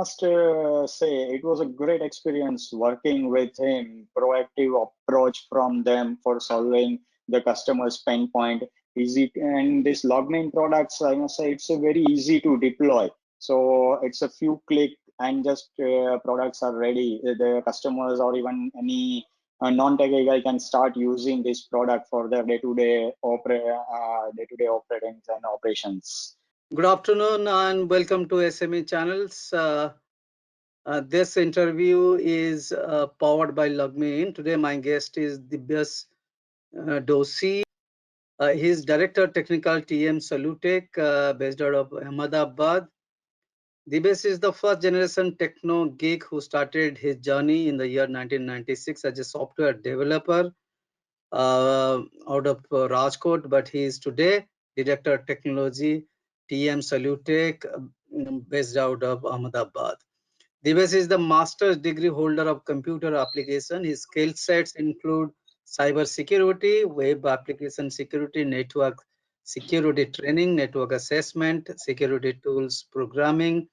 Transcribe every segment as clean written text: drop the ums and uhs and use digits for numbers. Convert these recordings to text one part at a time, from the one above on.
must say it was a great experience working with him. Proactive approach from them for solving the customer's pain point. Easy, and this Logmein products, I must say, it's a very easy to deploy. So it's a few click and just products are ready. The customers or even any non-tech guy can start using this product for their day-to-day operations and operations. Good afternoon and welcome to SME Channels. This interview is powered by Logmein. Today my guest is Dibyash Doshi. He is Director Technical TM Solutech based out of Ahmedabad. Dibyash is the first generation techno geek who started his journey in the year 1996 as a software developer out of Rajkot, but he is today Director Technology TM Solutech based out of Ahmedabad. Dibyash is the master's degree holder of computer application. His skill sets include cyber security, web application security, network security training, network assessment, security tools programming,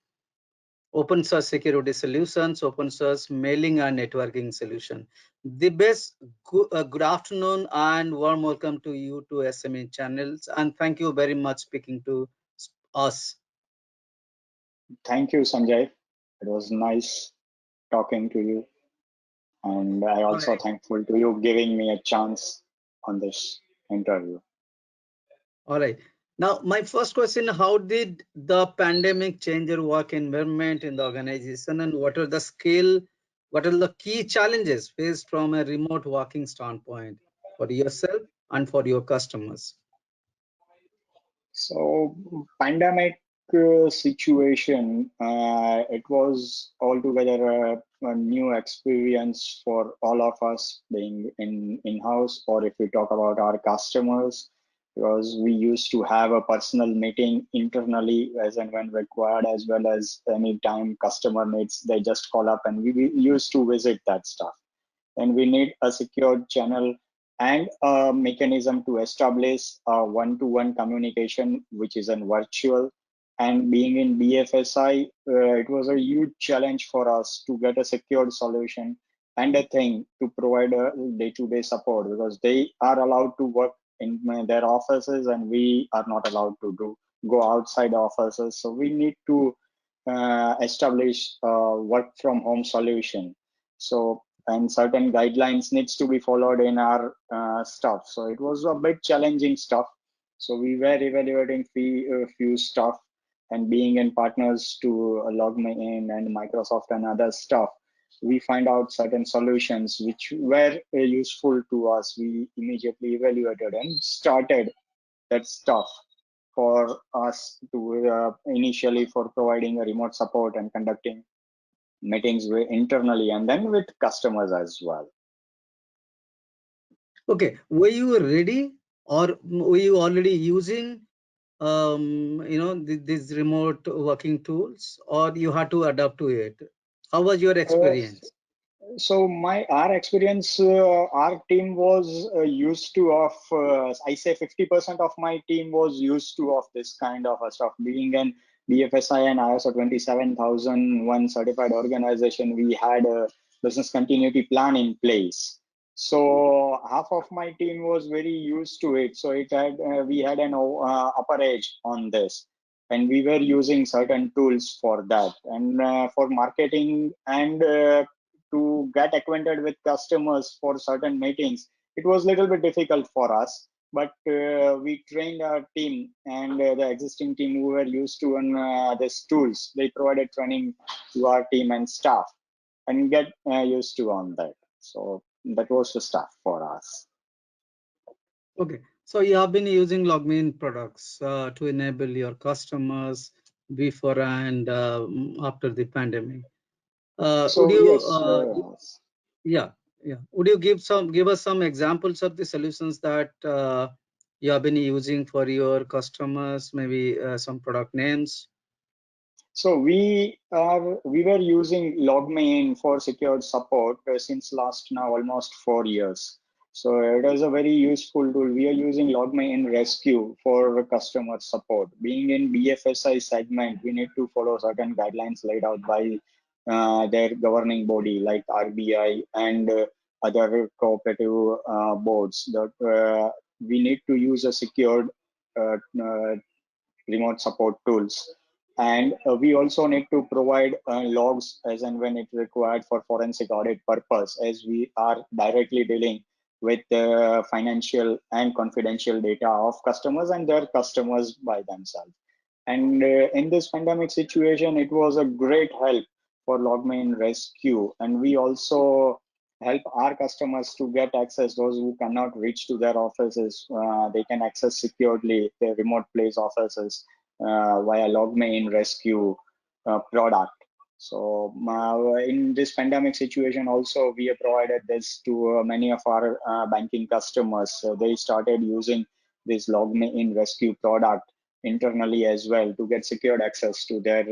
open source security solutions, open source mailing and networking solution. Dibyash, good afternoon and warm welcome to you to SME Channels, and thank you very much speaking to us. Thank you, Sanjay. It was nice talking to you, and I also thankful to you giving me a chance on this interview. All right. Now, my first question, how did the pandemic change your work environment in the organization, and what are the key challenges faced from a remote working standpoint for yourself and for your customers? So, pandemic situation, it was altogether a new experience for all of us being in-house, or if we talk about our customers, because we used to have a personal meeting internally as and when required, as well as any time customer needs, they just call up and we used to visit that stuff. And we need a secured channel and a mechanism to establish a one-to-one communication, which is in virtual. And being in BFSI, it was a huge challenge for us to get a secured solution and a thing to provide a day-to-day support, because they are allowed to work in their offices and we are not allowed to go outside offices. So we need to establish a work from home solution. So, and certain guidelines needs to be followed in our stuff. So it was a bit challenging stuff. So we were evaluating few stuff, and being in partners to Logmein and Microsoft and other stuff, we find out certain solutions which were useful to us. We immediately evaluated and started that stuff for us to initially for providing a remote support and conducting meetings internally and then with customers as well. Okay, were you ready or were you already using these remote working tools, or you had to adapt to it? How was your experience? So our experience, our team was used to of I say 50% of my team was used to of this kind of stuff. Being an BFSI and ISO 27001 certified organization, we had a business continuity plan in place. So half of my team was very used to it. So it had we had an upper edge on this, and we were using certain tools for that, and for marketing and to get acquainted with customers for certain meetings, it was a little bit difficult for us. But we trained our team and the existing team who were used to these tools. They provided training to our team and staff and get used to on that. So that was the stuff for us. Okay, so you have been using Logmein products to enable your customers before and after the pandemic. Would you, yeah. Would you give us some examples of the solutions that you have been using for your customers? Maybe some product names. So we were using Logmein for secured support since last now almost 4 years. So it is a very useful tool. We are using LogMe in Rescue for customer support. Being in BFSI segment, we need to follow certain guidelines laid out by their governing body like RBI and other cooperative boards. That we need to use a secured uh, uh, remote support tools. And we also need to provide logs as and when it's required for forensic audit purpose, as we are directly dealing with financial and confidential data of customers and their customers by themselves. And in this pandemic situation, it was a great help for Logmain Rescue. And we also help our customers to get access. Those who cannot reach to their offices, they can access securely their remote place offices via Logmain Rescue product. So in this pandemic situation, also we have provided this to many of our banking customers. So they started using this Logmain Rescue product internally as well to get secured access to their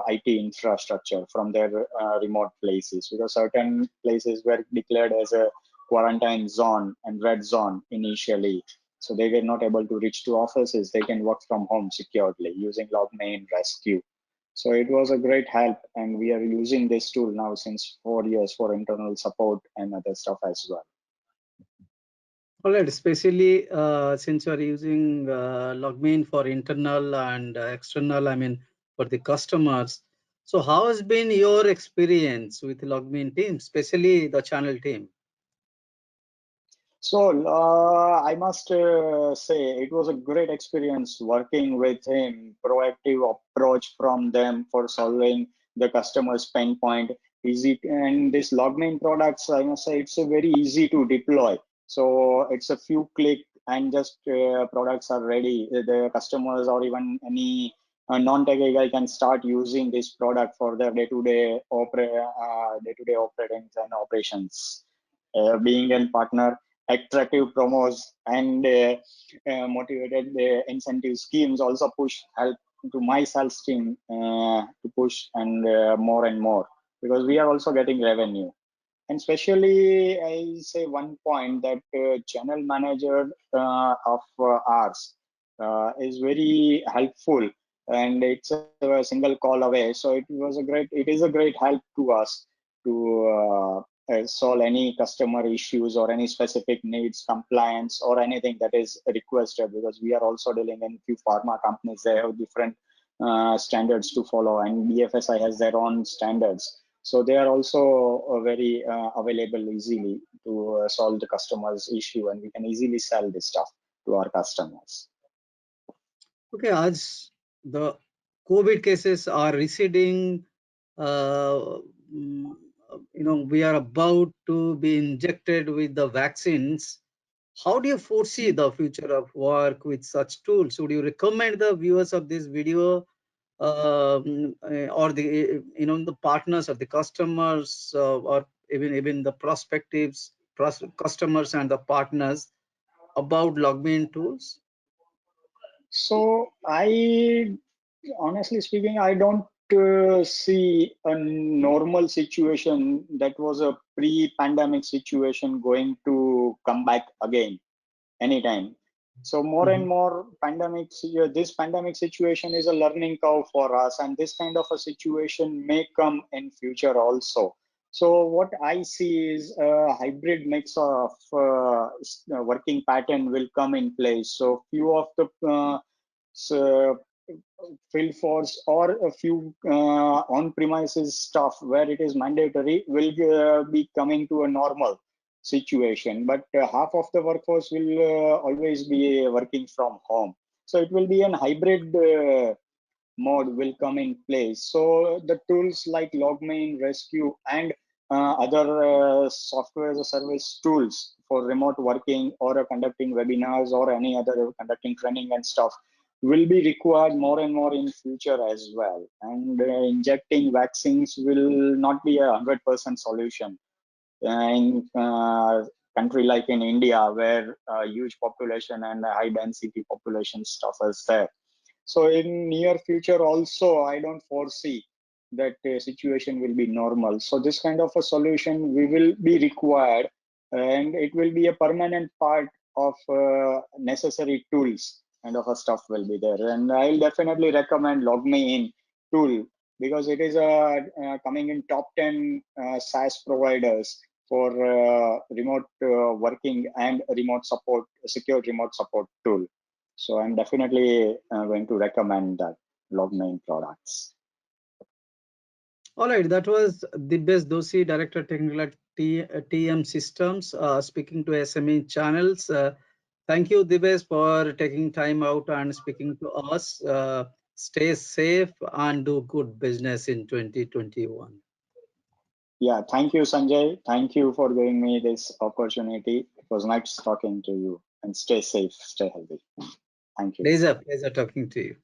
IT infrastructure from their remote places, because certain places were declared as a quarantine zone and red zone initially. So they were not able to reach to offices. They can work from home securely using LogMain Rescue. So it was a great help, and we are using this tool now since 4 years for internal support and other stuff as well. All right, especially since you are using Logmein for internal and external, I mean, for the customers. So how has been your experience with Logmein team, especially the channel team? So I must say it was a great experience working with him. Proactive approach from them for solving the customer's pain point. Easy, and this Logmain products, I must say, it's a very easy to deploy. So it's a few click and just products are ready. The customers or even any non-tech guy can start using this product for their day-to-day operations and operations. Being a partner, attractive promos and motivated incentive schemes also push help to my sales team to push and more, because we are also getting revenue. And especially I say one point that channel manager of ours is very helpful, and it's a single call away. So it is a great help to us to solve any customer issues or any specific needs, compliance, or anything that is requested, because we are also dealing in few pharma companies. They have different standards to follow, and BFSI has their own standards. So they are also very available easily to solve the customer's issue, and we can easily sell this stuff to our customers. Okay, as the COVID cases are receding, uh, mm, we are about to be injected with the vaccines. How do you foresee the future of work with such tools? Would you recommend the viewers of this video or the partners or the customers or even the prospectives, customers and the partners about Logmein tools? So honestly speaking, I don't see a normal situation that was a pre-pandemic situation going to come back again anytime. So more and more this pandemic situation is a learning curve for us, and this kind of a situation may come in future also. So what I see is a hybrid mix of working pattern will come in place. So few of the field force or a few on-premises stuff where it is mandatory will be coming to a normal situation, but half of the workforce will always be working from home. So it will be an hybrid mode will come in place. So the tools like Logmain, Rescue, and other software as a service tools for remote working or conducting webinars or any other conducting training and stuff will be required more and more in future as well. And injecting vaccines will not be a 100% solution in country like in India, where huge population and high density population stuff is there. So in near future also, I don't foresee that situation will be normal. So this kind of a solution we will be required and it will be a permanent part of necessary tools kind of a stuff will be there. And I'll definitely recommend LogMeIn tool because it is coming in top 10 SaaS providers for remote working and remote support, secure remote support tool. So I'm definitely going to recommend that LogMeIn products. All right, that was Dibyesh Doshi, Director Technical at TM Systems, speaking to SME channels. Thank you, Dibyesh, for taking time out and speaking to us. Stay safe and do good business in 2021. Yeah, thank you, Sanjay. Thank you for giving me this opportunity. It was nice talking to you, and stay safe, stay healthy. Thank you. Pleasure talking to you.